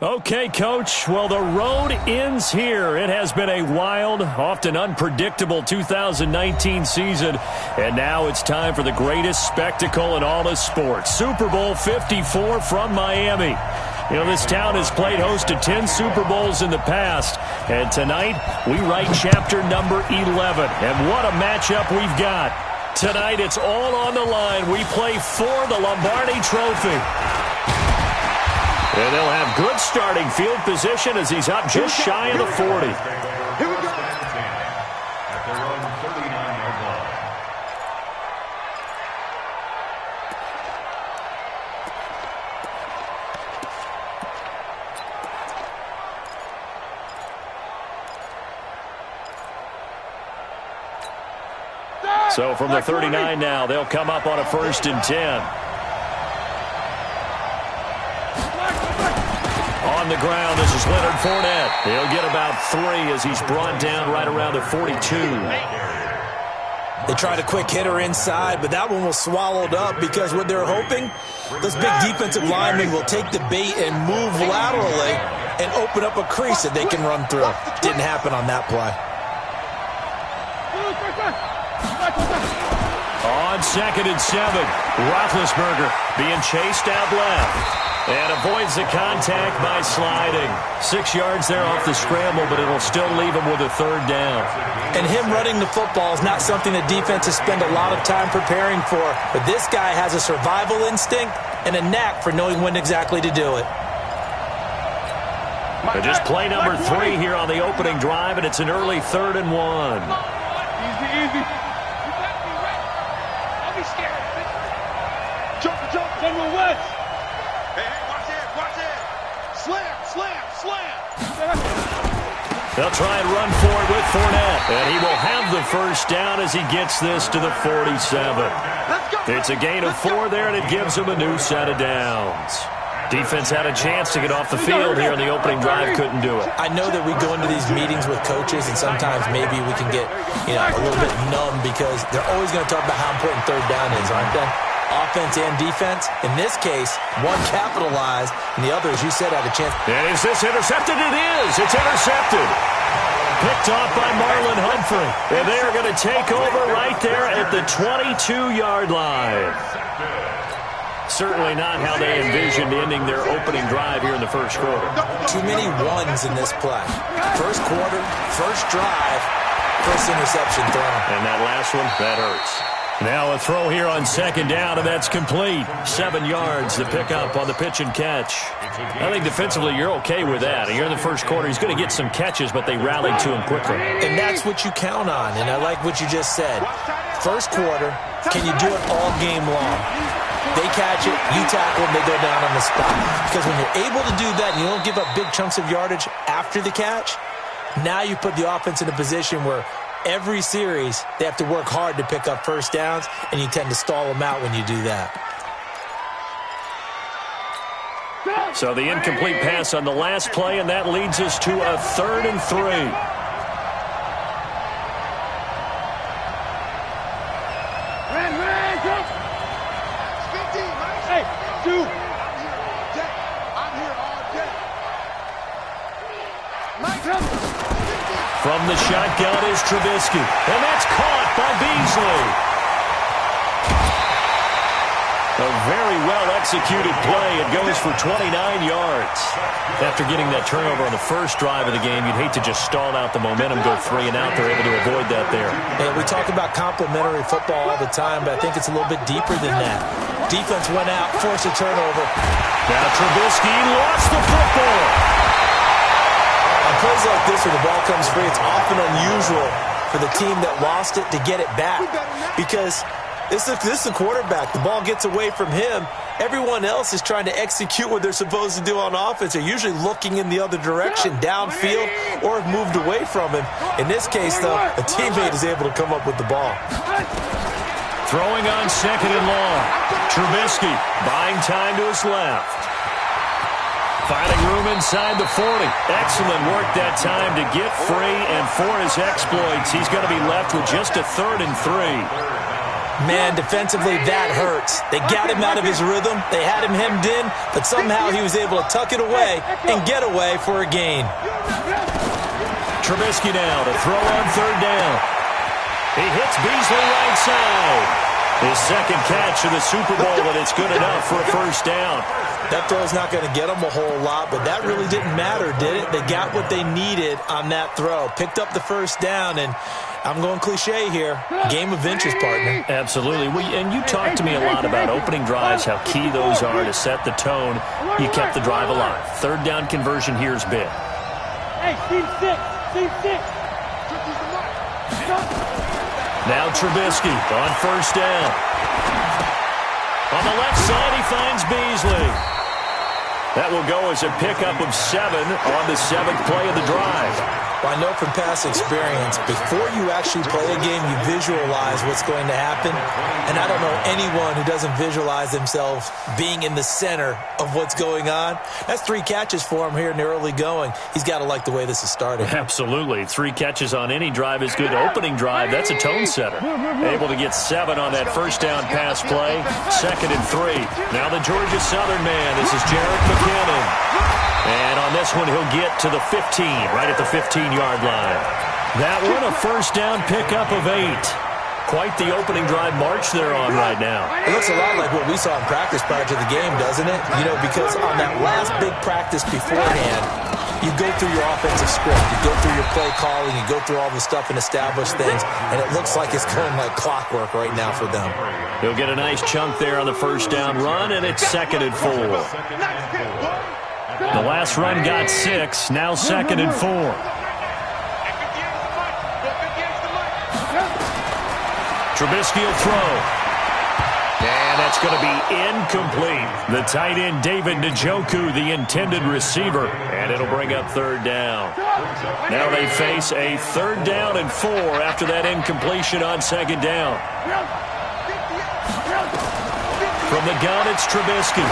Okay, Coach. Well, the road ends here. It has been a wild, often unpredictable 2019 season, and now it's time for the greatest spectacle in all of sports. Super Bowl 54 from Miami. You know, this town has played host to 10 Super Bowls in the past, and tonight we write chapter number 11. And what a matchup we've got. Tonight it's all on the line. We play for the Lombardi Trophy. And they'll have good starting field position as he's up just shy of the 40. Here we go. At their own 39-yard line. So from the 39 now, they'll come up on a 1st and 10. On the ground, this is Leonard Fournette. He'll get about 3 as he's brought down right around the 42. They tried a quick hitter inside, but that one was swallowed up because what they're hoping, those big defensive linemen will take the bait and move laterally and open up a crease that they can run through. Didn't happen on that play. On 2nd and 7, Roethlisberger being chased out left. And avoids the contact by sliding. 6 yards there off the scramble, but it'll still leave him with a 3rd down. And him running the football is not something the defenses spend a lot of time preparing for. But this guy has a survival instinct and a knack for knowing when exactly to do it. But just play number 3 here on the opening drive, and it's an early 3rd and 1. Easy. Don't be scared. Jump, General West. Hey, watch it. Slam. They'll try and run for it with Fournette, and he will have the 1st down as he gets this to the 47. It's a gain of 4 there, and it gives him a new set of downs. Defense had a chance to get off the field here on the opening drive, couldn't do it. I know that we go into these meetings with coaches, and sometimes maybe we can get a little bit numb because they're always going to talk about how important 3rd down is, aren't they? Offense and defense. In this case, one capitalized, and the other, as you said, had a chance. And is this intercepted? It is. It's intercepted. Picked off by Marlon Humphrey. And they are going to take over right there at the 22-yard line. Certainly not how they envisioned ending their opening drive here in the 1st quarter. Too many ones in this play. 1st quarter, 1st drive, 1st interception thrown. And that last one, that hurts. Now a throw here on 2nd down, and that's complete. 7 yards, the pickup on the pitch and catch. I think defensively you're okay with that. Here in the 1st quarter, he's going to get some catches, but they rallied to him quickly. And that's what you count on, and I like what you just said. 1st quarter, can you do it all game long? They catch it, you tackle them, they go down on the spot. Because when you're able to do that and you don't give up big chunks of yardage after the catch, now you put the offense in a position where every series they have to work hard to pick up 1st downs, and you tend to stall them out when you do that. So the incomplete pass on the last play, and that leads us to a 3rd and 3. From the shotgun is Trubisky, and that's caught by Beasley. A very well-executed play. It goes for 29 yards. After getting that turnover on the 1st drive of the game, you'd hate to just stall out the momentum, go 3 and out. They're able to avoid that there. Yeah, we talk about complementary football all the time, but I think it's a little bit deeper than that. Defense went out, forced a turnover. Now Trubisky lost the football. On plays like this where the ball comes free, it's often unusual for the team that lost it to get it back because this is the quarterback. The ball gets away from him. Everyone else is trying to execute what they're supposed to do on offense. They're usually looking in the other direction, downfield, or have moved away from him. In this case, though, a teammate is able to come up with the ball. Throwing on 2nd and long. Trubisky buying time to his left. Finding room inside the 40. Excellent work that time to get free, and for his exploits, he's going to be left with just a 3rd and 3. Man, defensively, that hurts. They got him out of his rhythm. They had him hemmed in, but somehow he was able to tuck it away and get away for a gain. Trubisky now to throw on third down. He hits Beasley right side. His second catch of the Super Bowl, and it's good enough for a first down. That throw's not going to get them a whole lot, but that really didn't matter, did it? They got what they needed on that throw. Picked up the first down, and I'm going cliche here. Game of inches, partner. Absolutely. And you talked to me a lot about opening drives, how key those are to set the tone. You kept the drive alive. Third down conversion here is big. Hey, Steve 6. Steve 6. Now Trubisky on first down. On the left side, he finds Beasley. That will go as a pickup of 7 on the 7th play of the drive. Well, I know from past experience, before you actually play a game, you visualize what's going to happen. And I don't know anyone who doesn't visualize themselves being in the center of what's going on. That's 3 catches for him here in the early going. He's got to like the way this is started. Absolutely. 3 catches on any drive is good. Opening drive, that's a tone setter. Able to get 7 on that first down pass play. 2nd and 3. Now the Georgia Southern man. This is Jerick McKinnon. And on this one, he'll get to the 15, right at the 15-yard line. That one, a first down pickup of 8. Quite the opening drive march they're on right now. It looks a lot like what we saw in practice prior to the game, doesn't it? You know, because on that last big practice beforehand, you go through your offensive script, you go through your play calling, you go through all the stuff and establish things, and it looks like it's going like clockwork right now for them. He'll get a nice chunk there on the first down run, and it's 2nd and 4. The last run got 6, now 2nd and 4. Trubisky will throw. And that's going to be incomplete. The tight end, David Njoku, the intended receiver. And it'll bring up 3rd down. Now they face a 3rd down and 4 after that incompletion on 2nd down. From the gun, it's Trubisky.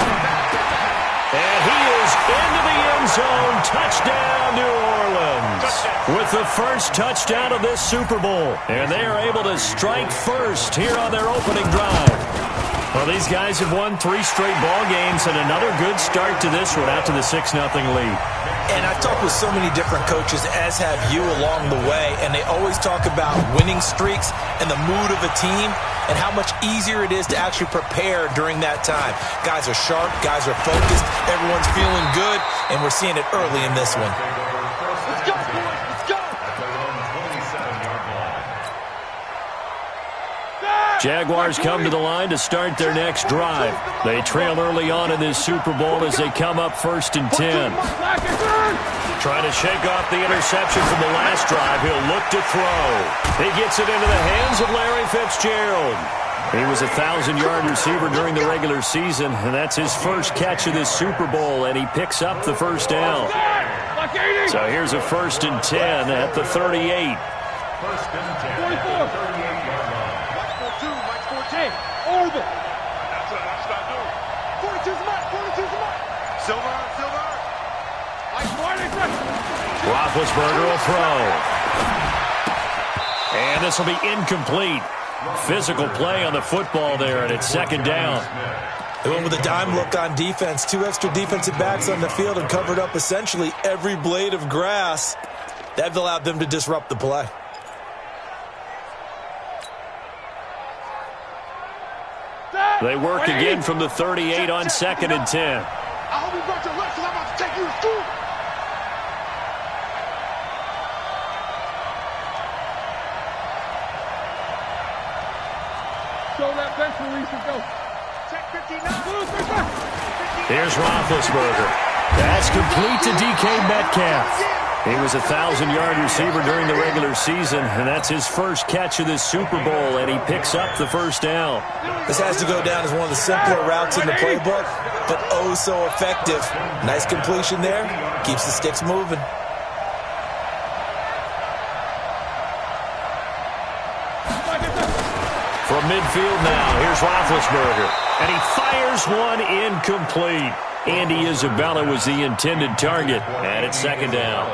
And he is into the end zone. Touchdown, New Orleans. With the first touchdown of this Super Bowl. And they are able to strike first here on their opening drive. Well, these guys have won 3 straight ball games and another good start to this one out to the 6-0 lead. And I've talked with so many different coaches, as have you along the way, and they always talk about winning streaks and the mood of a team and how much easier it is to actually prepare during that time. Guys are sharp, guys are focused, everyone's feeling good, and we're seeing it early in this one. Let's go, boys, let's go. Jaguars come to the line to start their next drive. They trail early on in this Super Bowl as they come up 1st and 10. Trying to shake off the interception from the last drive. He'll look to throw. He gets it into the hands of Larry Fitzgerald. He was a 1,000-yard receiver during the regular season, and that's his first catch of this Super Bowl, and he picks up the first down. So here's a 1st and 10 at the 38. 1st and 10. Orbit. That's what I do. 42's a mark. 42's a mark. Silver. Roethlisberger will throw. And this will be incomplete. Physical play on the football there, and it's 2nd down. They went with a dime look on defense. 2 extra defensive backs on the field and covered up essentially every blade of grass. That allowed them to disrupt the play. They work again from the 38 on 2nd and 10. I hope you brought your legs because I'm about to take you to school. Show that bench release and go. Check 59. Here's Roethlisberger. That's complete to DK Metcalf. He was a 1,000-yard receiver during the regular season, and that's his first catch of this Super Bowl, and he picks up the first down. This has to go down as one of the simpler routes in the playbook, but oh so effective. Nice completion there. Keeps the sticks moving. From midfield now, here's Roethlisberger, and he fires one incomplete. Andy Isabella was the intended target, and it's 2nd down.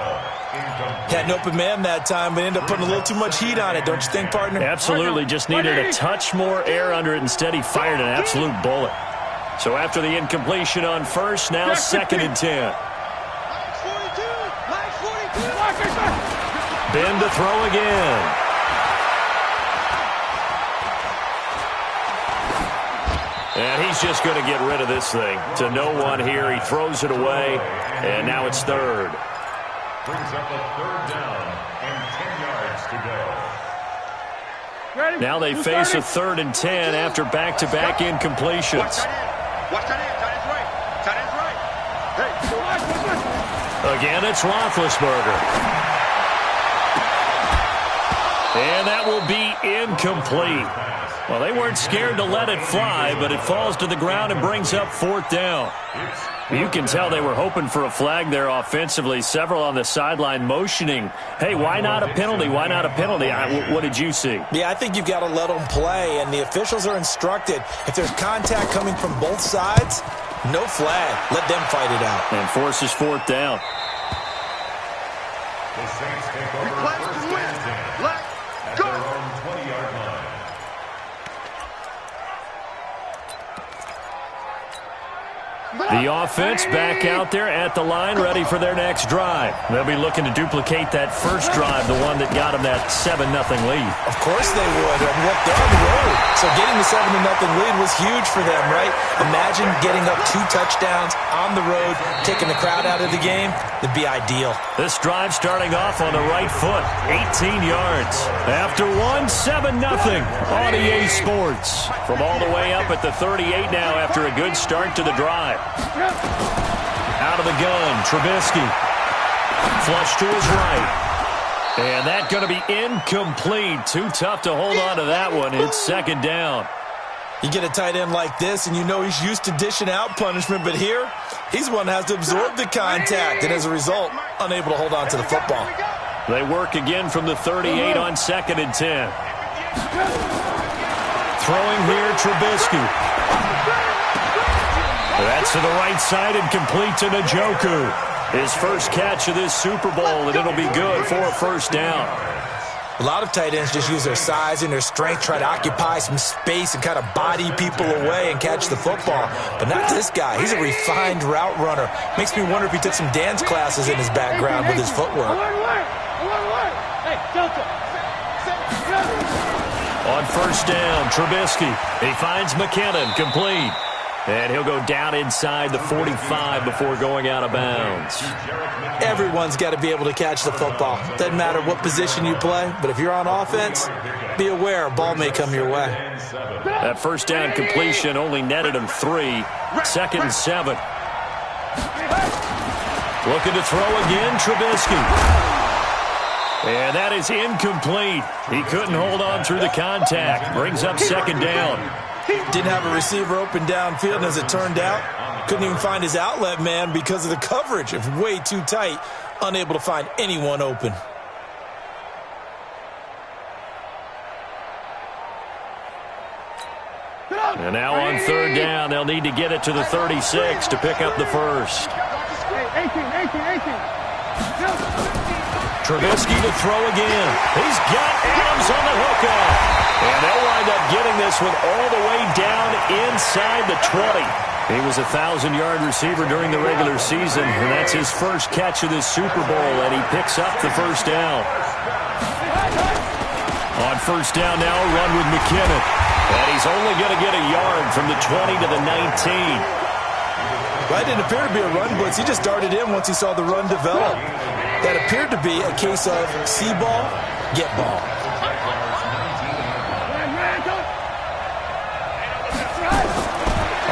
Had an open man that time, but ended up putting a little too much heat on it, don't you think, partner? Absolutely. Just needed a touch more air under it. Instead, he fired an absolute bullet. So after the incompletion on first, now 2nd and 10. Ben to throw again. And he's just going to get rid of this thing. To no one here. He throws it away, and now it's 3rd. Brings up a 3rd down and 10 yards to go. Now they face a 3rd and 10 after back-to-back incompletions. Watch that in. Tight end's right. Hey. Again, it's Roethlisberger. And that will be incomplete. Well, they weren't scared to let it fly, but it falls to the ground and brings up 4th down. You can tell they were hoping for a flag there offensively. Several on the sideline motioning, hey, why not a penalty? Why not a penalty? What did you see? Yeah, I think you've got to let them play, and the officials are instructed. If there's contact coming from both sides, no flag. Let them fight it out. And forces 4th down. The Saints take over 1st and 10. Let's go. At their own 20-yard line. The offense back out there at the line, ready for their next drive. They'll be looking to duplicate that first drive, the one that got them that 7-0 lead. Of course they would. Look, they're on the road. So getting the 7-0 lead was huge for them, right? Imagine getting up 2 touchdowns on the road, taking the crowd out of the game. It'd be ideal. This drive starting off on the right foot, 18 yards. After 7-0 on EA Sports. From all the way up at the 38 now after a good start to the drive. Out of the gun, Trubisky. Flush to his right. And that's going to be incomplete. Too tough to hold on to that one. It's 2nd down. You get a tight end like this, and you know he's used to dishing out punishment, but here, he's one that has to absorb the contact, and as a result, unable to hold on to the football. They work again from the 38 on 2nd and 10. Throwing here, Trubisky. That's to the right side and complete to Njoku. His first catch of this Super Bowl, and it'll be good for a 1st down. A lot of tight ends just use their size and their strength, try to occupy some space and kind of body people away and catch the football. But not this guy. He's a refined route runner. Makes me wonder if he took some dance classes in his background with his footwork. On 1st down, Trubisky. He finds McKinnon, complete. And he'll go down inside the 45 before going out of bounds. Everyone's got to be able to catch the football. Doesn't matter what position you play, but if you're on offense, be aware a ball may come your way. That 1st down completion only netted him 3. 2nd and 7. Looking to throw again, Trubisky. And that is incomplete. He couldn't hold on through the contact. Brings up 2nd down. Didn't have a receiver open downfield, and as it turned out, couldn't even find his outlet man because of the coverage. It's way too tight, unable to find anyone open. And now on 3rd down, they'll need to get it to the 36 to pick up the first. 18. Trubisky to throw again. He's got Adams on the hookup. And they'll wind up getting this one all the way down inside the 20. He was a 1,000-yard receiver during the regular season, and that's his first catch of this Super Bowl, and he picks up the 1st down. On 1st down now, a run with McKinnon. And he's only going to get a yard from the 20 to the 19. Well, it didn't appear to be a run blitz. He just darted in once he saw the run develop. That appeared to be a case of see ball, get ball.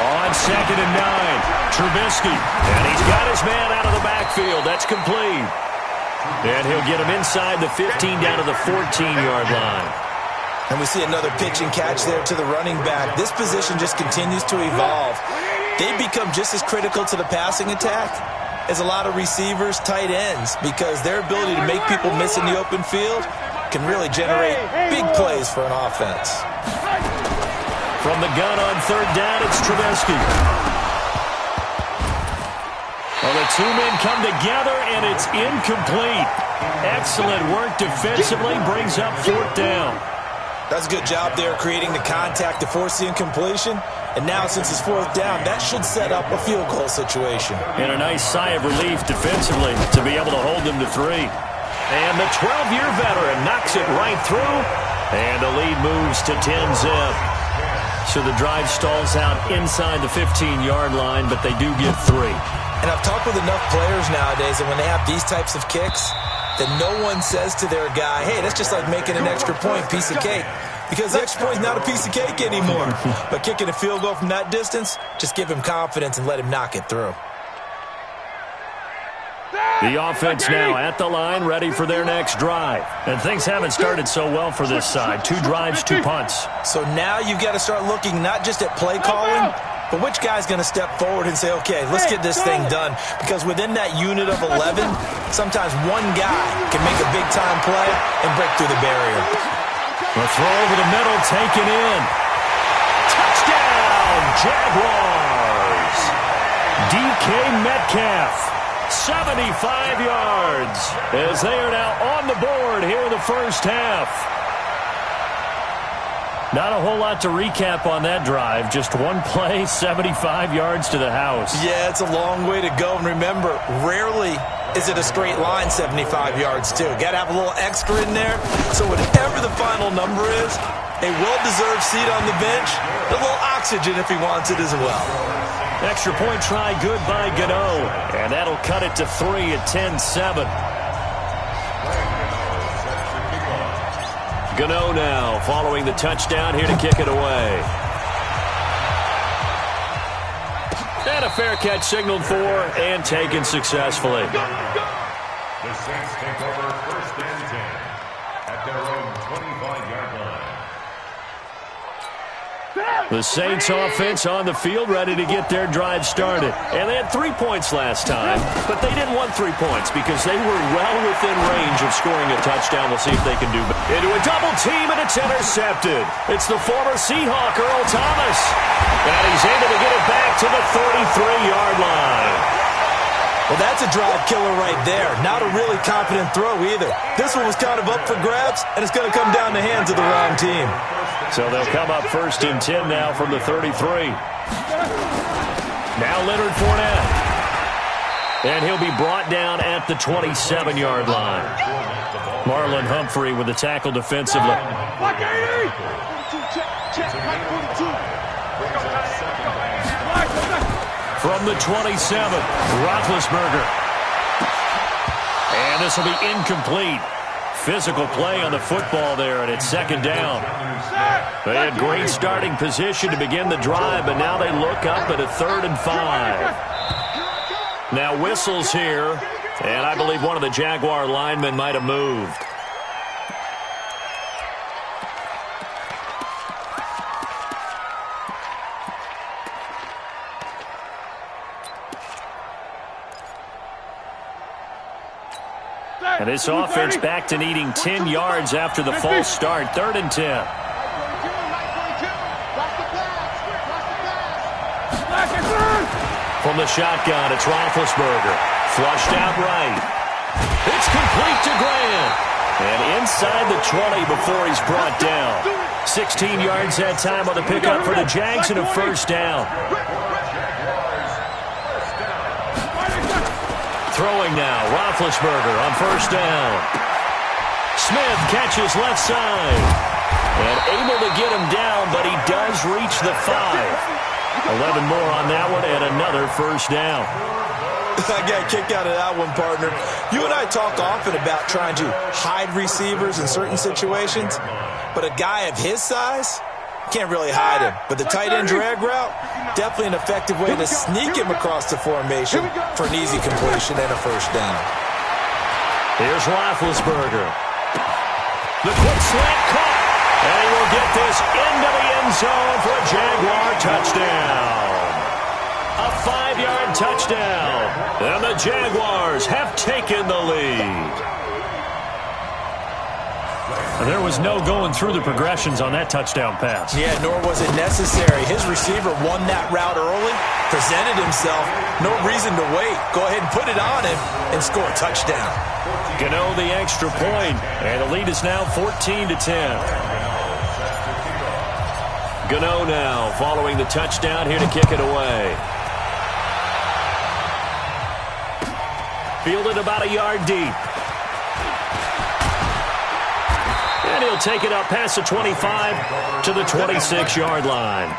On 2nd and 9, Trubisky. And he's got his man out of the backfield. That's complete. And he'll get him inside the 15 down to the 14-yard line. And we see another pitch and catch there to the running back. This position just continues to evolve. They become just as critical to the passing attack as a lot of receivers, tight ends, because their ability to make people miss in the open field can really generate big plays for an offense. From the gun on 3rd down, it's Trubisky. Well, the two men come together, and it's incomplete. Excellent work defensively, brings up 4th down. That's a good job there creating the contact to force the incompletion. And now, since it's 4th down, that should set up a field goal situation. And a nice sigh of relief defensively to be able to hold them to 3. And the 12-year veteran knocks it right through, and the lead moves to 10-zip. So the drive stalls out inside the 15-yard line, but they do get 3. And I've talked with enough players nowadays that when they have these types of kicks, that no one says to their guy, hey, that's just like making an extra point, piece of cake. Because the extra point is not a piece of cake anymore. But kicking a field goal from that distance, just give him confidence and let him knock it through. The offense now at the line, ready for their next drive. And things haven't started so well for this side. 2 drives, 2 punts. So now you've got to start looking not just at play calling, but which guy's going to step forward and say, okay, let's get this thing done. Because within that unit of 11, sometimes one guy can make a big-time play and break through the barrier. The throw over the middle, taken in. Touchdown, Jaguars. DK Metcalf, 75 yards, as they are now on the board here in the first half. Not a whole lot to recap on that drive. Just one play, 75 yards to the house. Yeah, it's a long way to go. And remember, rarely is it a straight line 75 yards, too. Got to have a little extra in there. So whatever the final number is, a well-deserved seat on the bench, a little oxygen if he wants it as well. Extra point try good by Gano. And that'll cut it to 3 at 10-7. Gano now following the touchdown here to kick it away. And a fair catch signaled for and taken successfully. The Saints take over 1st and 10 at their own 25-yard line. The Saints offense on the field ready to get their drive started. And they had 3 points last time, but they didn't want 3 points because they were well within range of scoring a touchdown. We'll see if they can do it. Into a double team, and it's intercepted. It's the former Seahawk, Earl Thomas. And he's able to get it back to the 33-yard line. Well, that's a drive killer right there. Not a really confident throw either. This one was kind of up for grabs, and it's going to come down the hands of the wrong team. So they'll come up 1st and 10 now from the 33. Now Leonard Fournette. And he'll be brought down at the 27-yard line. Marlon Humphrey with the tackle defensively. From the 27, Roethlisberger. And this will be incomplete. Physical play on the football there, and it's 2nd down. They had great starting position to begin the drive, but now they look up at a 3rd and 5. Now whistles here, and I believe one of the Jaguar linemen might have moved. And this offense back to needing 10 yards after the false start. 3rd and 10. From the shotgun, it's Roethlisberger. Flushed out right. It's complete to Grant. And inside the 20 before he's brought down. 16 yards that time on the pickup for the Jags and a 1st down. Throwing now, Roethlisberger on 1st down. Smith catches left side. And able to get him down, but he does reach the 5. 11 more on that one, and another 1st down. I got a kick out of that one, partner. You and I talk often about trying to hide receivers in certain situations, but a guy of his size can't really hide him. But the tight end drag route, definitely an effective way to sneak him across the formation for an easy completion and a 1st down. Here's Roethlisberger. The quick slant caught. And he will get this into the end zone for a Jaguar touchdown. A 5-yard touchdown. And the Jaguars have taken the lead. There was no going through the progressions on that touchdown pass. Yeah, nor was it necessary. His receiver won that route early, presented himself. No reason to wait. Go ahead and put it on him and score a touchdown. Gano the extra point, and the lead is now 14-10. Gano now following the touchdown here to kick it away. Fielded about a yard deep. And he'll take it up past the 25 to the 26-yard line.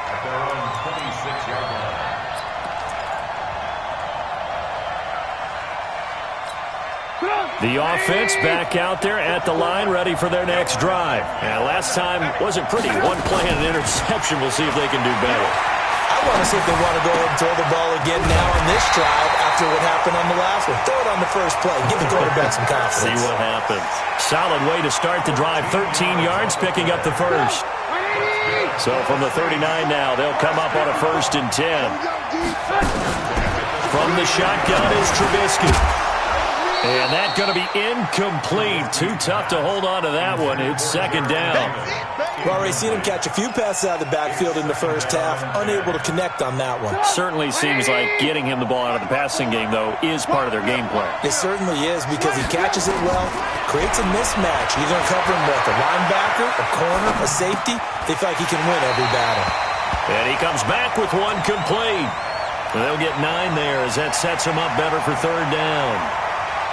The offense back out there at the line, ready for their next drive. And last time wasn't pretty. One play and an interception. We'll see if they can do better. I want to see if they want to go ahead and throw the ball again now on this drive after what happened on the last one. Throw it on the first play. Give the quarterback some confidence. See what happens. Solid way to start the drive. 13 yards, picking up the first. So from the 39 now, they'll come up on a 1st and 10. From the shotgun is Trubisky. And that's going to be incomplete. Too tough to hold on to that one. It's 2nd down. We've already seen him catch a few passes out of the backfield in the first half. Unable to connect on that one. Certainly seems like getting him the ball out of the passing game, though, is part of their game plan. It certainly is because he catches it well, creates a mismatch. You're going to cover him with a linebacker, a corner, a safety. They feel like he can win every battle. And he comes back with one complete. They'll get 9 there as that sets him up better for 3rd down.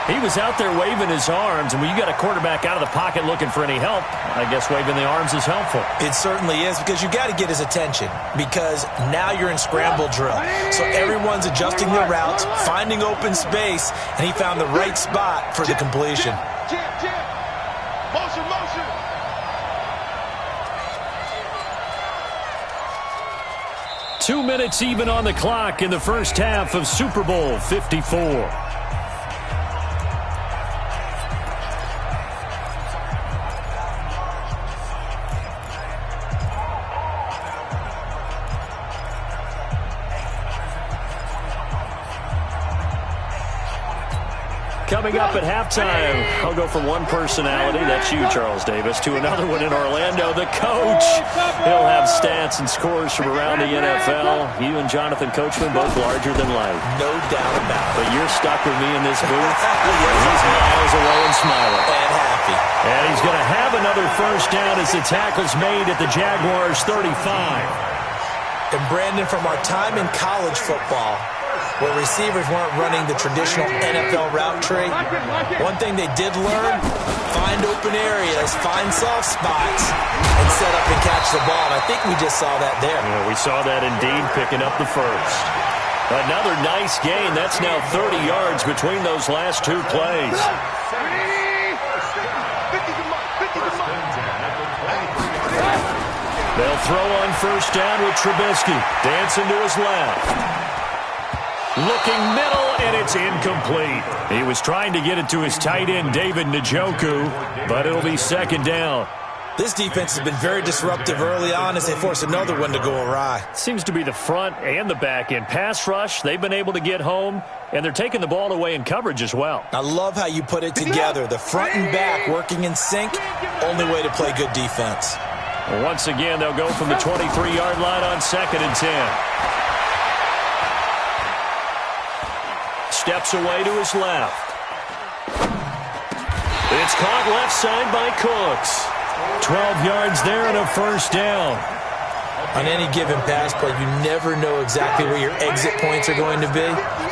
He was out there waving his arms, and when you got a quarterback out of the pocket looking for any help, I guess waving the arms is helpful. It certainly is because you got to get his attention because now you're in scramble drill. So everyone's adjusting their routes, finding open space, and he found the right spot for the completion. Motion, motion. 2 minutes even on the clock in the first half of Super Bowl 54. Coming up at halftime, I'll go from one personality, that's you, Charles Davis, to another one in Orlando, the coach. He'll have stats and scores from around the NFL. You and Jonathan Coachman, both larger than life. No doubt about it. But you're stuck with me in this booth. He's miles away and smiling. And happy. And he's going to have another first down as the tackle's made at the Jaguars' 35. And Brandon, from our time in college football, where receivers weren't running the traditional NFL route tree, one thing they did learn, find open areas, find soft spots, and set up and catch the ball. And I think we just saw that there. Yeah, we saw that indeed, picking up the first. Another nice gain. That's now 30 yards between those last 2 plays. They'll throw on first down with Trubisky. Dancing to his left. Looking middle, and it's incomplete. He was trying to get it to his tight end, David Njoku, but it'll be 2nd down. This defense has been very disruptive early on as they force another one to go awry. Seems to be the front and the back end. Pass rush, they've been able to get home, and they're taking the ball away in coverage as well. I love how you put it together. The front and back working in sync, only way to play good defense. Once again, they'll go from the 23-yard line on 2nd and 10. Steps away to his left. It's caught left side by Cooks. 12 yards there and a first down. On any given pass play, you never know exactly where your exit points are going to be.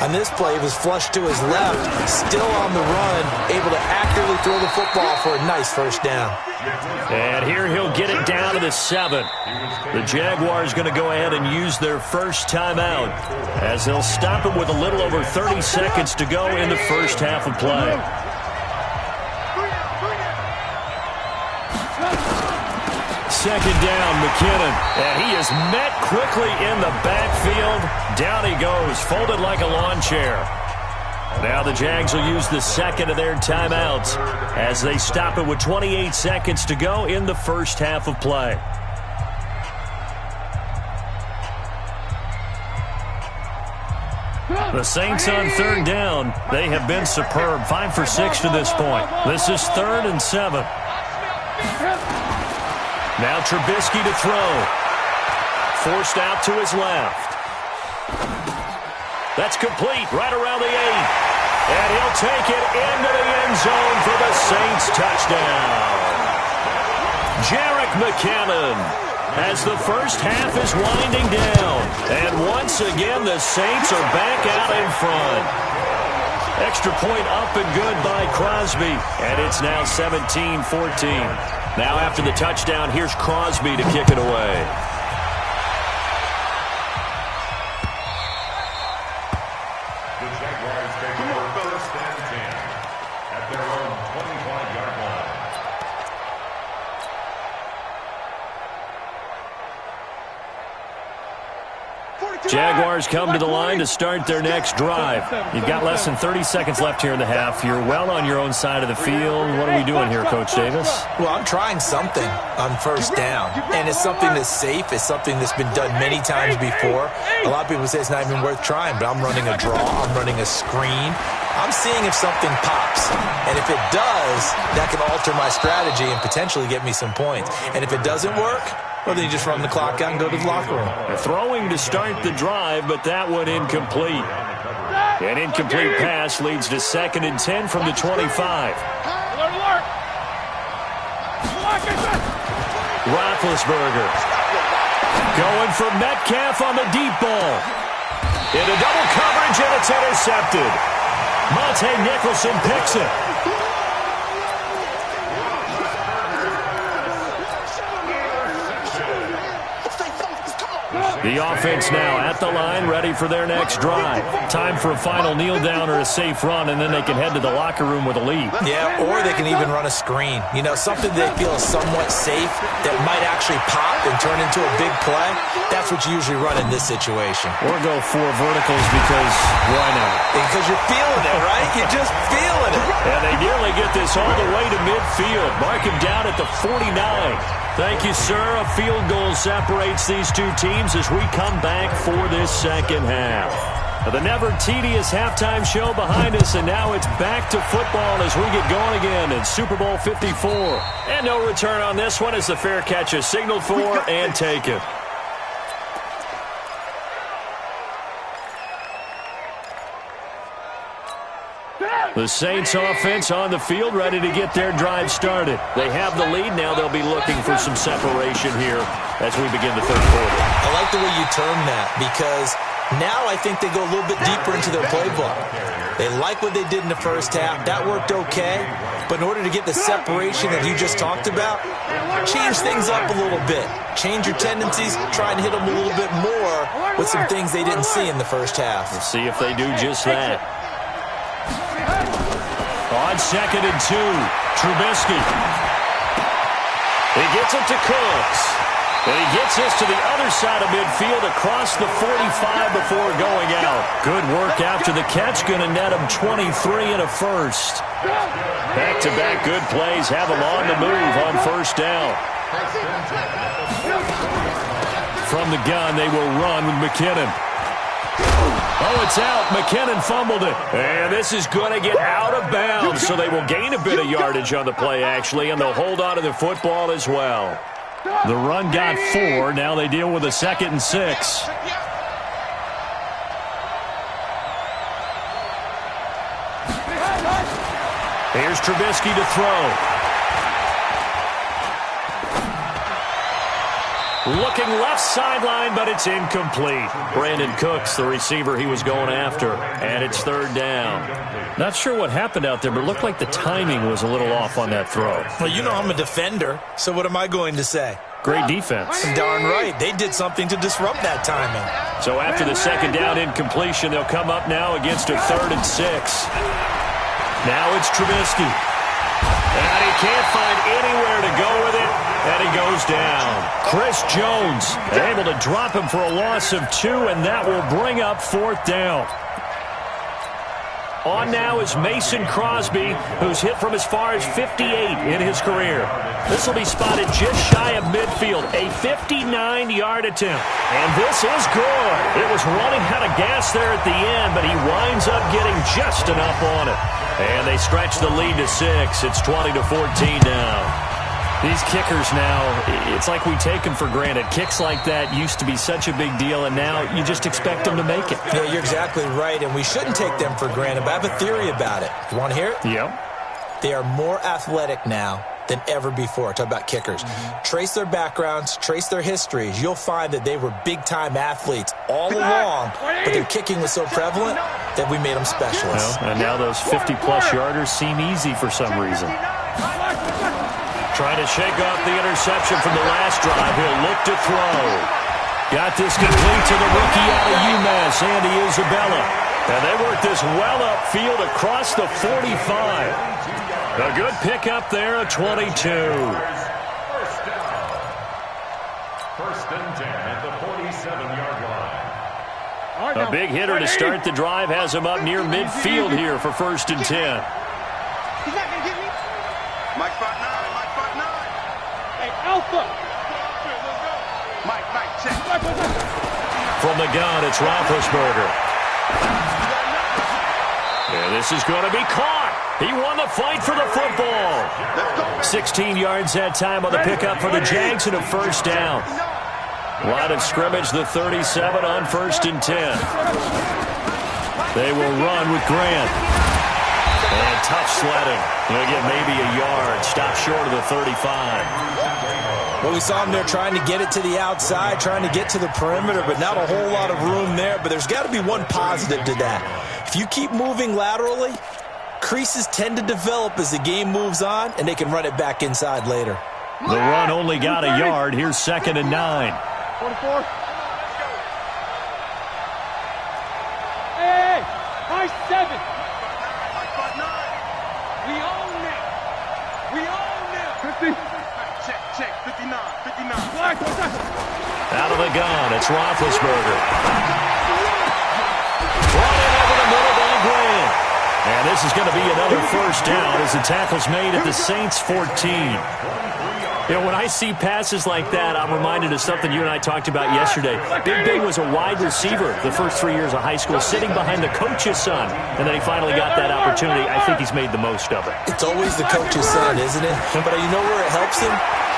On this play, it was flushed to his left, still on the run, able to accurately throw the football for a nice first down. And here he'll get it down to the 7. The Jaguars going to go ahead and use their first timeout as they'll stop it with a little over 30 seconds to go in the first half of play. Second down, McKinnon. And he is met quickly in the backfield. Down he goes, folded like a lawn chair. Now the Jags will use the second of their timeouts as they stop it with 28 seconds to go in the first half of play. The Saints on 3rd down. They have been superb. 5 for 6 to this point. This is 3rd and 7. Now Trubisky to throw. Forced out to his left. That's complete right around the 8. And he'll take it into the end zone for the Saints touchdown. Jerick McKinnon as the first half is winding down. And once again, the Saints are back out in front. Extra point up and good by Crosby. And it's now 17-14. Now after the touchdown, here's Crosby to kick it away. The Jaguars take over first and 10 at their own 25-yard line. Jaguars come to the line to start their next drive. You've got less than 30 seconds left here in the half. You're well on your own side of the field. What are we doing here, Coach Davis? Well, I'm trying something on first down, and it's something that's safe. It's something that's been done many times before. A lot of people say it's not even worth trying, but I'm running a draw. I'm running a screen. I'm seeing if something pops, and if it does, that can alter my strategy and potentially get me some points. And if it doesn't work, well, then you just run the clock out and go to the locker room. Throwing to start the drive, but that one incomplete. An incomplete pass leads to 2nd and 10 from the 25. Roethlisberger going for Metcalf on the deep ball. Into double coverage, and it's intercepted. Monte Nicholson picks it. The offense now at the line, ready for their next drive. Time for a final kneel down or a safe run, and then they can head to the locker room with a lead. Yeah, or they can even run a screen. You know, something they feel is somewhat safe that might actually pop and turn into a big play. That's what you usually run in this situation. Or go 4 verticals because why not? Because you're feeling it, right? You're just feeling it. And they nearly get this all the way to midfield. Mark him down at the 49. Thank you, sir. A field goal separates these two teams as we come back for this second half. The never-tedious halftime show behind us, and now it's back to football as we get going again in Super Bowl 54. And no return on this one as the fair catch is signaled for and taken. The Saints offense on the field, ready to get their drive started. They have the lead. Now they'll be looking for some separation here as we begin the third quarter. I like the way you term that because now I think they go a little bit deeper into their playbook. They like what they did in the first half. That worked okay. But in order to get the separation that you just talked about, change things up a little bit. Change your tendencies. Try and hit them a little bit more with some things they didn't see in the first half. We'll see if they do just that. On 2nd and 2, Trubisky. He gets it to Cooks. And he gets this to the other side of midfield across the 45 before going out. Good work after the catch. Going to net him 23 and a first. Back-to-back good plays have him on the move on first down. From the gun, they will run with McKinnon. Oh, it's out. McKinnon fumbled it. And this is going to get out of bounds, so they will gain a bit of yardage on the play, actually, and they'll hold on to the football as well. The run got 4. Now they deal with a 2nd and 6. Here's Trubisky to throw. Looking left sideline, but it's incomplete. Brandon Cooks, the receiver he was going after, and it's 3rd down. Not sure what happened out there, but it looked like the timing was a little off on that throw. Well, you know I'm a defender, so what am I going to say? Great defense. Darn right. They did something to disrupt that timing. So after the 2nd down incompletion, they'll come up now against a 3rd and 6. Now it's Trubisky. And he can't find anywhere to go with it, and he goes down. Chris Jones able to drop him for a loss of 2, and that will bring up 4th down. On now is Mason Crosby, who's hit from as far as 58 in his career. This will be spotted just shy of midfield, a 59-yard attempt. And this is good. It was running out of gas there at the end, but he winds up getting just enough on it. And they stretch the lead to 6. It's 20-14 now. These kickers now, it's like we take them for granted. Kicks like that used to be such a big deal, and now you just expect them to make it. Yeah, you're exactly right, and we shouldn't take them for granted, but I have a theory about it. You want to hear it? Yep. They are more athletic now than ever before. Talk about kickers. Trace their backgrounds, trace their histories. You'll find that they were big-time athletes all along, but their kicking was so prevalent that we made them specialists. And now those 50-plus yarders seem easy for some reason. Trying to shake off the interception from the last drive. He'll look to throw. Got this complete to the rookie out of UMass, Andy Isabella. And they work this well upfield across the 45. A good pickup there at 22. First and 10 at the 47-yard line. A big hitter to start the drive has him up near midfield here for first and 10. He's not going to get me. Mike, spot 9. Mike, spot 9. Hey, Alpha. Mike, check. From the gun, it's Roethlisberger. And this is going to be caught. He won the fight for the football. 16 yards that time on the pickup for the Jags and a first down. Line of scrimmage, the 37 on first and 10. They will run with Grant. And tough sledding. They'll get maybe a yard. Stop short of the 35. Well, we saw him there trying to get it to the outside, trying to get to the perimeter, but not a whole lot of room there. But there's got to be one positive to that. If you keep moving laterally, creases tend to develop as the game moves on, and they can run it back inside later. The run only got a yard. Here's second and 9. 44. Hey, high 7. We own it. We own it. 50. Check. 59. Out of the gun, it's Roethlisberger. Brought in over the middle by Grant. And this is going to be another first down as the tackle's made at the Saints' 14. You know, when I see passes like that, I'm reminded of something you and I talked about yesterday. Big Ben was a wide receiver the first 3 years of high school, sitting behind the coach's son, and then he finally got that opportunity. I think he's made the most of it. It's always the coach's son, isn't it? But you know where it helps him?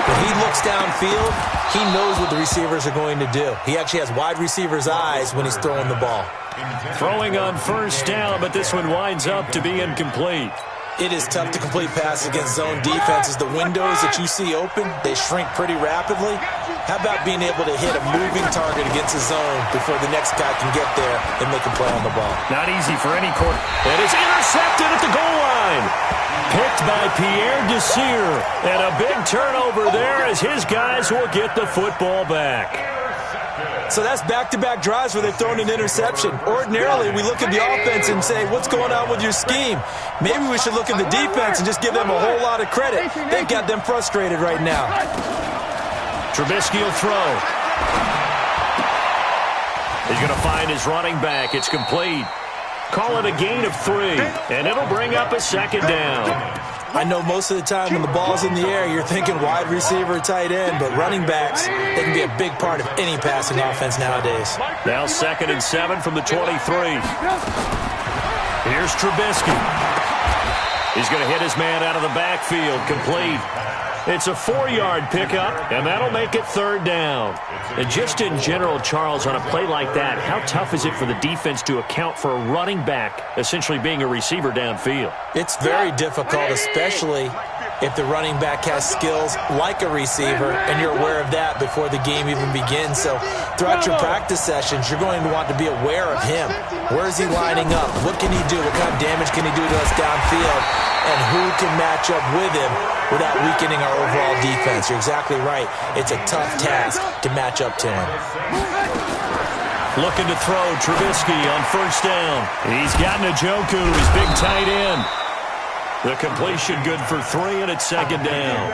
When he looks downfield, he knows what the receivers are going to do. He actually has wide receiver's eyes when he's throwing the ball. Throwing on first down, but this one winds up to be incomplete. It is tough to complete passes against zone defenses. The windows that you see open, they shrink pretty rapidly. How about being able to hit a moving target against a zone before the next guy can get there and make a play on the ball? Not easy for any quarter. It is intercepted at the goal line. Picked by Pierre Desir. And a big turnover there as his guys will get the football back. So that's back-to-back drives where they've thrown an interception. Ordinarily, we look at the offense and say, what's going on with your scheme? Maybe we should look at the defense and just give them a whole lot of credit. They've got them frustrated right now. Trubisky will throw. He's going to find his running back. It's complete. Call it a gain of 3, and it'll bring up a second down. I know most of the time when the ball's in the air, you're thinking wide receiver, tight end, but running backs, they can be a big part of any passing offense nowadays. Now second and 7 from the 23. Here's Trubisky. He's going to hit his man out of the backfield, complete. It's a 4-yard pickup, and that'll make it third down. And just in general, Charles, on a play like that, how tough is it for the defense to account for a running back essentially being a receiver downfield? It's very difficult, especially if the running back has skills like a receiver, and you're aware of that before the game even begins. So throughout your practice sessions, you're going to want to be aware of him. Where is he lining up? What can he do? What kind of damage can he do to us downfield? And who can match up with him without weakening our overall defense? You're exactly right. It's a tough task to match up to him. Looking to throw Trubisky on first down. He's got Njoku, his big tight end. The completion good for 3, and it's second down.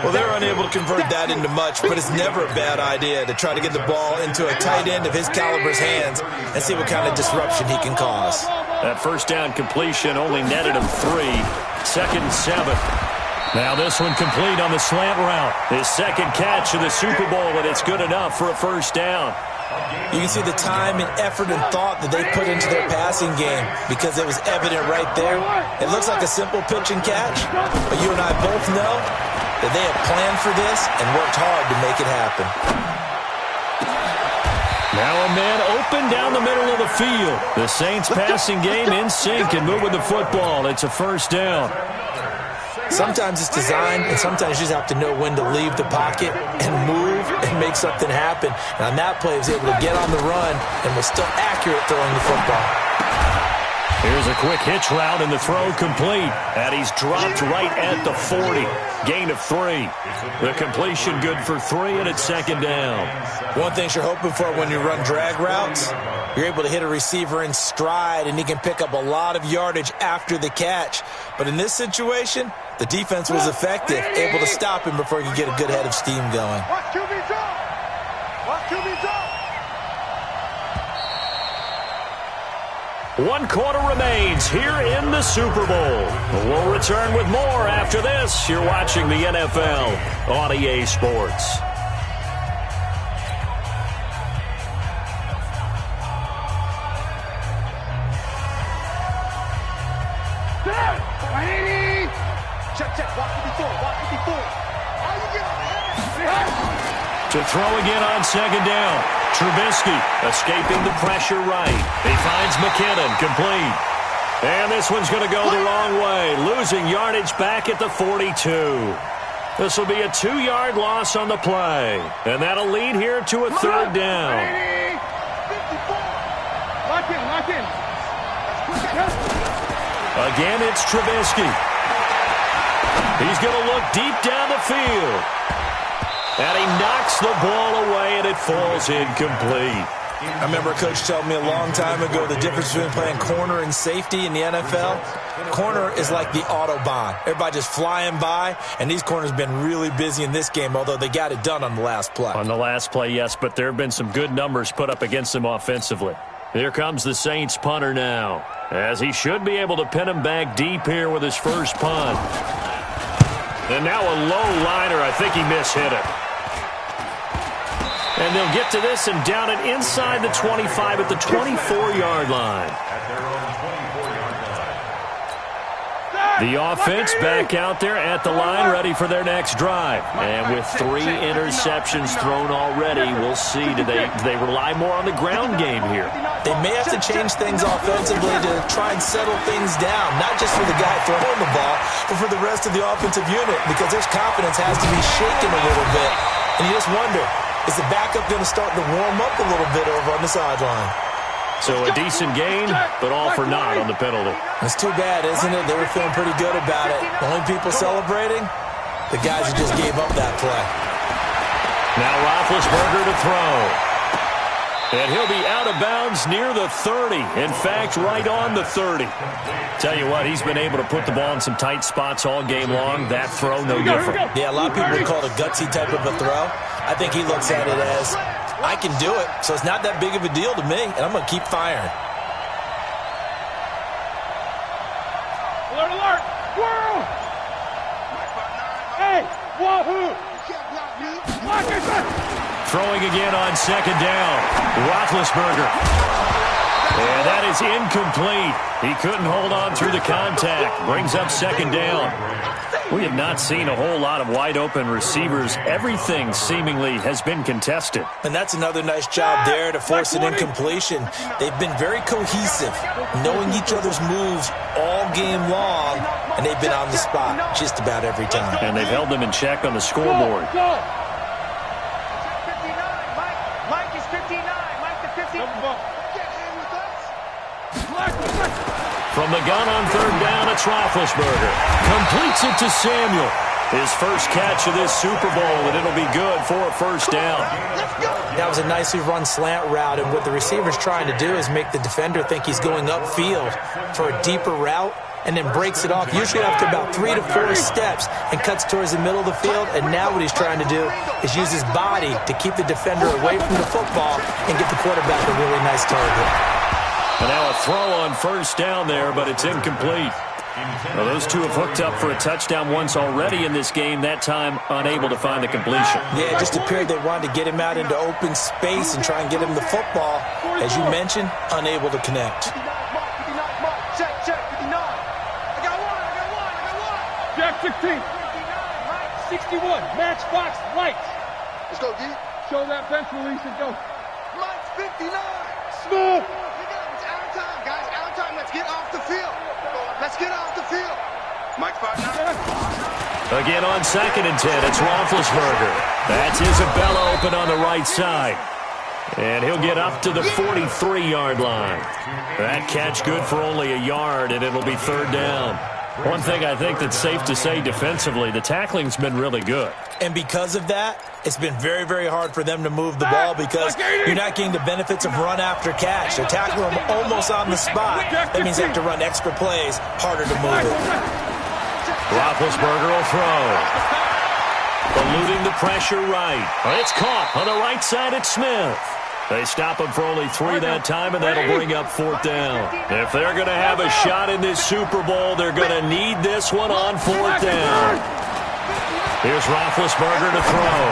Well, they're unable to convert that into much, but it's never a bad idea to try to get the ball into a tight end of his caliber's hands and see what kind of disruption he can cause. That first down completion only netted him 3. Second and 7. Now this one complete on the slant route. His second catch of the Super Bowl, and it's good enough for a first down. You can see the time and effort and thought that they put into their passing game because it was evident right there. It looks like a simple pitch and catch, but you and I both know that they have planned for this and worked hard to make it happen. Now a man open down the middle of the field. The Saints passing game in sync and moving the football. It's a first down. Sometimes it's designed, and sometimes you just have to know when to leave the pocket and move and make something happen. And on that play, he was able to get on the run and was still accurate throwing the football. Here's a quick hitch route, and the throw complete. And he's dropped right at the 40. Gain of 3. The completion good for 3, and it's second down. One thing you're hoping for when you run drag routes, you're able to hit a receiver in stride, and he can pick up a lot of yardage after the catch. But in this situation, the defense was effective, able to stop him before he could get a good head of steam going. Watch QB drop. Watch QB drop. 1 quarter remains here in the Super Bowl. We'll return with more after this. You're watching the NFL on EA Sports. Check. Walk 54. All you get on the head. To throw again on second down. Trubisky escaping the pressure right. He finds McKinnon, complete. And this one's going to go the wrong way, losing yardage back at the 42. This will be a 2-yard loss on the play. And that'll lead here to a third down. 54. Lock in. Again, it's Trubisky. He's going to look deep down the field. And he knocks the ball away, and it falls incomplete. I remember a coach telling me a long time ago the difference between playing corner and safety in the NFL. Corner is like the Autobahn. Everybody just flying by, and these corners have been really busy in this game, although they got it done on the last play. On the last play, yes, but there have been some good numbers put up against them offensively. Here comes the Saints punter now, as he should be able to pin him back deep here with his first punt. And now a low liner. I think he mishit it. And they'll get to this and down it inside the 25 at the 24-yard line. The offense back out there at the line, ready for their next drive. And with 3 interceptions thrown already, we'll see. Do they rely more on the ground game here? They may have to change things offensively to try and settle things down, not just for the guy throwing the ball, but for the rest of the offensive unit, because their confidence has to be shaken a little bit. And you just wonder, is the backup going to start to warm up a little bit over on the sideline? So a decent gain, but all for naught on the penalty. It's too bad, isn't it? They were feeling pretty good about it. The only people celebrating, the guys who just gave up that play. Now Roethlisberger to throw. And he'll be out of bounds near the 30. In fact, right on the 30. Tell you what, he's been able to put the ball in some tight spots all game long. That throw, no different. Yeah, a lot of people would call it a gutsy type of a throw. I think he looks at it as, I can do it, so it's not that big of a deal to me, and I'm going to keep firing. Alert! Squirrel! Hey! Wahoo! Lock it! Throwing again on second down. Roethlisberger. And that is incomplete. He couldn't hold on through the contact. Brings up second down. We have not seen a whole lot of wide-open receivers. Everything seemingly has been contested. And that's another nice job there to force an incompletion. They've been very cohesive, knowing each other's moves all game long, and they've been on the spot just about every time. And they've held them in check on the scoreboard. From the gun on third down, it's Roethlisberger. Completes it to Samuel. His first catch of this Super Bowl, and it'll be good for a first down. That was a nicely run slant route, and what the receiver's trying to do is make the defender think he's going upfield for a deeper route, and then breaks it off, usually after about 3 to 4 steps, and cuts towards the middle of the field. And now what he's trying to do is use his body to keep the defender away from the football and get the quarterback a really nice target. And now a throw on first down there, but it's incomplete. Well, those two have hooked up for a touchdown once already in this game, that time unable to find the completion. Yeah, it just appeared they wanted to get him out into open space and try and get him the football. As you mentioned, unable to connect. Check, 16. 61, Matchbox Lights. Let's go, D. Show that bench release and go. Mike's 59. Smooth. It's out of time, guys. Out of time. Let's get off the field. Let's get off the field. Mike's 59. Again on 2nd and 10, it's Roethlisberger. That's Isabella open on the right side. And he'll get up to the 43-yard line. That catch good for only a yard, and it'll be 3rd down. One thing I think that's safe to say defensively, the tackling's been really good. And because of that, it's been very, very hard for them to move the ball because you're not getting the benefits of run after catch. They're tackling them almost on the spot. That means they have to run extra plays, harder to move it. Roethlisberger will throw. Eluding the pressure right. It's caught on the right side at Smith. They stop him for only 3 that time, and that'll bring up 4th down. If they're going to have a shot in this Super Bowl, they're going to need this one on 4th down. Here's Roethlisberger to throw.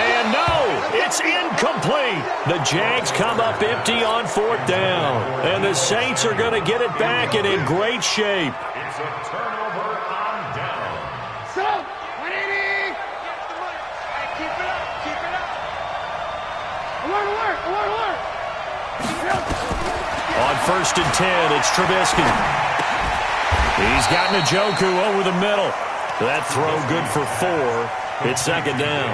And no, it's incomplete. The Jags come up empty on 4th down. And the Saints are going to get it back and in great shape. It's a turnover on down. So, 180. Keep it up. Keep it up. Alert, alert, alert, alert. On 1st and 10, it's Trubisky. He's got Njoku over the middle. That throw good for 4. It's 2nd down.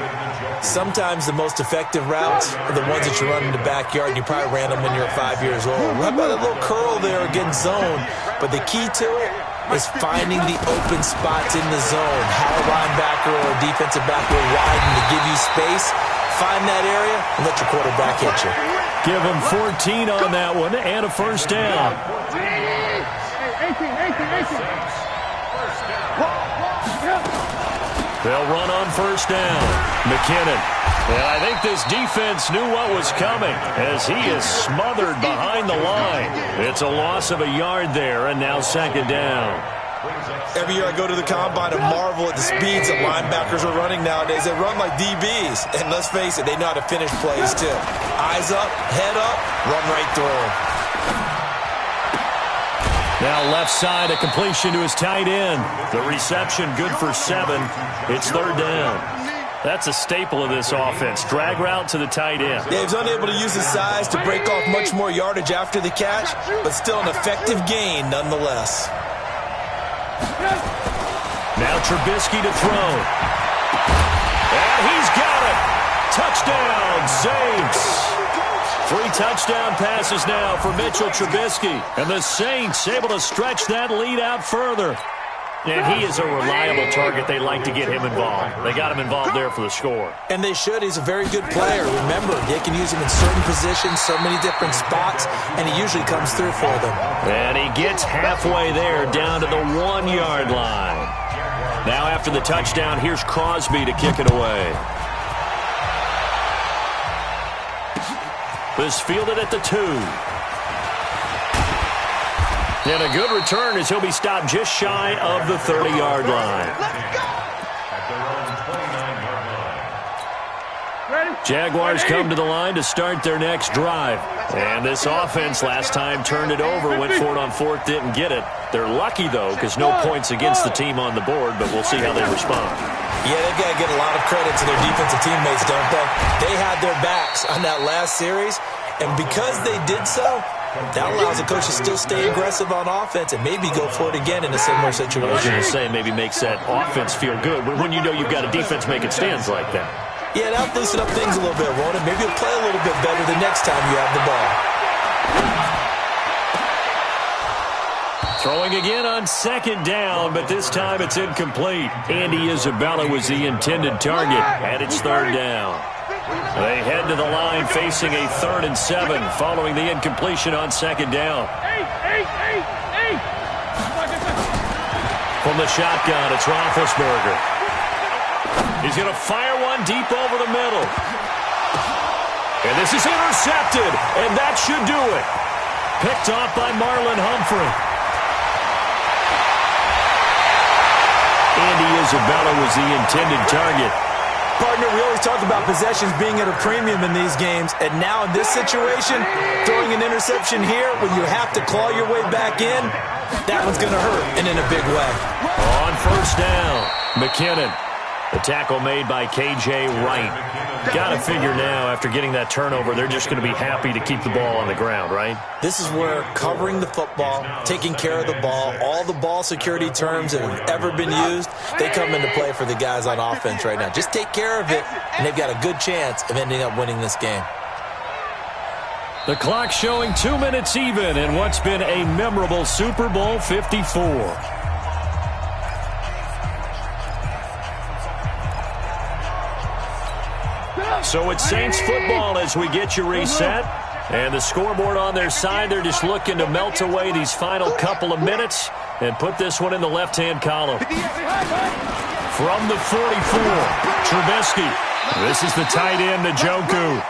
Sometimes the most effective routes are the ones that you run in the backyard. You probably ran them when you were 5 years old. How about a little curl there against zone? But the key to it is finding the open spots in the zone. How a linebacker or a defensive back will widen to give you space. Find that area and let your quarterback hit you. Give him 14 on that one and a 1st down. 18. They'll run on 1st down. McKinnon. And I think this defense knew what was coming as he is smothered behind the line. It's a loss of a yard there, and now 2nd down. Every year I go to the combine and marvel at the speeds that linebackers are running nowadays. They run like DBs. And let's face it, they know how to finish plays too. Eyes up, head up, run right through them. Now left side, a completion to his tight end. The reception good for 7. It's 3rd down. That's a staple of this offense. Drag route to the tight end. Yeah, he's unable to use his size to break off much more yardage after the catch, but still an effective gain nonetheless. Now Trubisky to throw. And he's got it. Touchdown, Saints. 3 touchdown passes now for Mitchell Trubisky. And the Saints able to stretch that lead out further. And he is a reliable target. They like to get him involved. They got him involved there for the score. And they should. He's a very good player. Remember, they can use him in certain positions, so many different spots, and he usually comes through for them. And he gets halfway there down to the 1-yard line. Now after the touchdown, here's Crosby to kick it away. This fielded at the 2. And a good return as he'll be stopped just shy of the 30-yard line. Jaguars come to the line to start their next drive. And this offense last time turned it over, went for it on 4th, didn't get it. They're lucky, though, because no points against the team on the board, but we'll see how they respond. Yeah, they've got to get a lot of credit to their defensive teammates, don't they? They had their backs on that last series, and because they did so, that allows the coach to still stay aggressive on offense and maybe go for it again in a similar situation. I was going to say maybe makes that offense feel good when you know you've got a defense making stands like that. Yeah, that'll loosen up things a little bit, won't it? Maybe you'll play a little bit better the next time you have the ball. Throwing again on 2nd down, but this time it's incomplete. Andy Isabella was the intended target, and it's 3rd down. They head to the line facing a 3rd and 7 following the incompletion on 2nd down. From the shotgun, it's Roethlisberger. He's going to fire one deep over the middle. And this is intercepted, and that should do it. Picked off by Marlon Humphrey. Andy Isabella was the intended target. Partner, we always talk about possessions being at a premium in these games, and now in this situation, throwing an interception here when you have to claw your way back in, that one's going to hurt, and in a big way. On 1st down, McKinnon. The tackle made by K.J. Wright. Got to figure now, after getting that turnover, they're just going to be happy to keep the ball on the ground, right? This is where covering the football, taking care of the ball, all the ball security terms that have ever been used, they come into play for the guys on offense right now. Just take care of it, and they've got a good chance of ending up winning this game. The clock showing 2 minutes even in what's been a memorable Super Bowl 54. So it's Saints football as we get you reset. And the scoreboard on their side, they're just looking to melt away these final couple of minutes and put this one in the left-hand column. From the 44, Trubisky. This is the tight end, Njoku.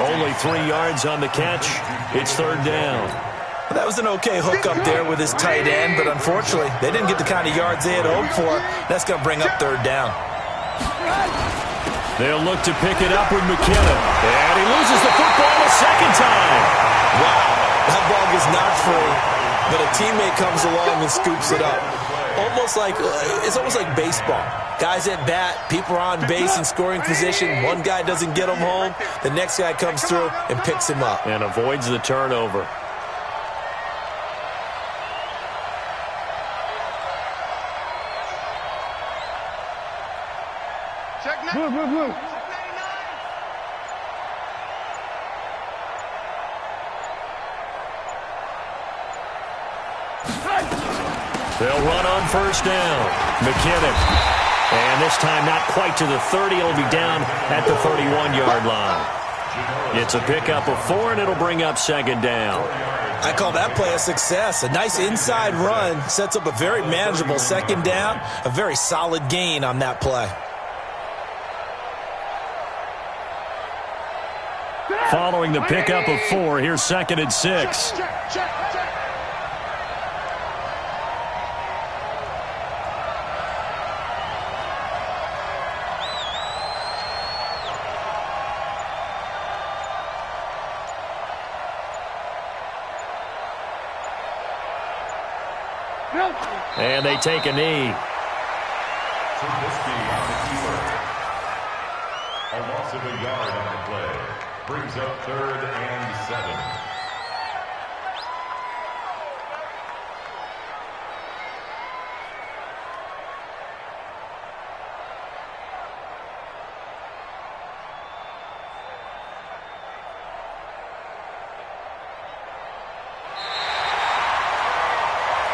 Only 3 yards on the catch. It's third down. Well, that was an okay hook up there with his tight end, but unfortunately, they didn't get the kind of yards they had hoped for. That's going to bring up third down. They'll look to pick it up with McKinnon. And he loses the football a second time. Wow, that ball gets knocked free, but a teammate comes along and scoops it up. It's almost like baseball. Guys at bat, people are on base in scoring position. One guy doesn't get him home. The next guy comes through and picks him up. And avoids the turnover. Move. They'll run on first down. McKinnon. And this time not quite to the 30. It'll be down at the 31-yard line. It's a pickup of 4, and it'll bring up second down. I call that play a success. A nice inside run sets up a very manageable second down. A very solid gain on that play. Following the pickup of 4, here's second and 6. And they take a knee. A loss of a yard on the play. Brings up third and 7.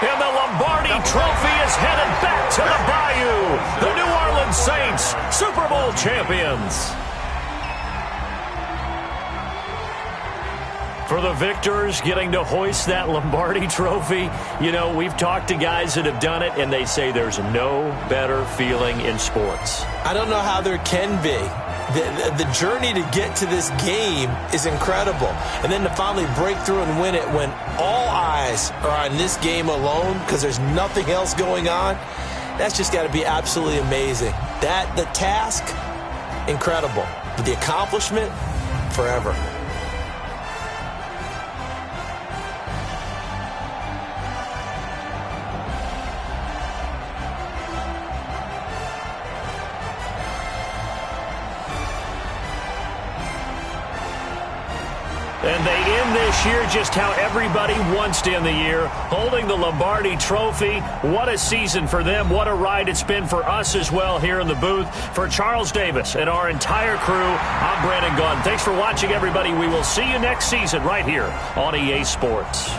And the Lombardi Trophy is headed back to the Bayou. The New Orleans Saints, Super Bowl champions. For the victors getting to hoist that Lombardi Trophy, you know, we've talked to guys that have done it, and they say there's no better feeling in sports. I don't know how there can be. The journey to get to this game is incredible. And then to finally break through and win it when all eyes are on this game alone because there's nothing else going on, that's just got to be absolutely amazing. The task, incredible. But the accomplishment, forever. And they end this year just how everybody wants to end the year, holding the Lombardi Trophy. What a season for them. What a ride it's been for us as well here in the booth. For Charles Davis and our entire crew, I'm Brandon Gunn. Thanks for watching, everybody. We will see you next season right here on EA Sports.